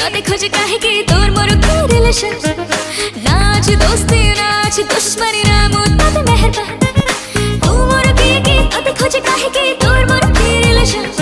तोते खोजे काहे की तोर मोर की रिलेशन नाच दोस्ती नाच दुश्मनी ना मुद्दा मेहरबान तू मोर की तोते खोजे काहे की तोर मोर की रिलेशन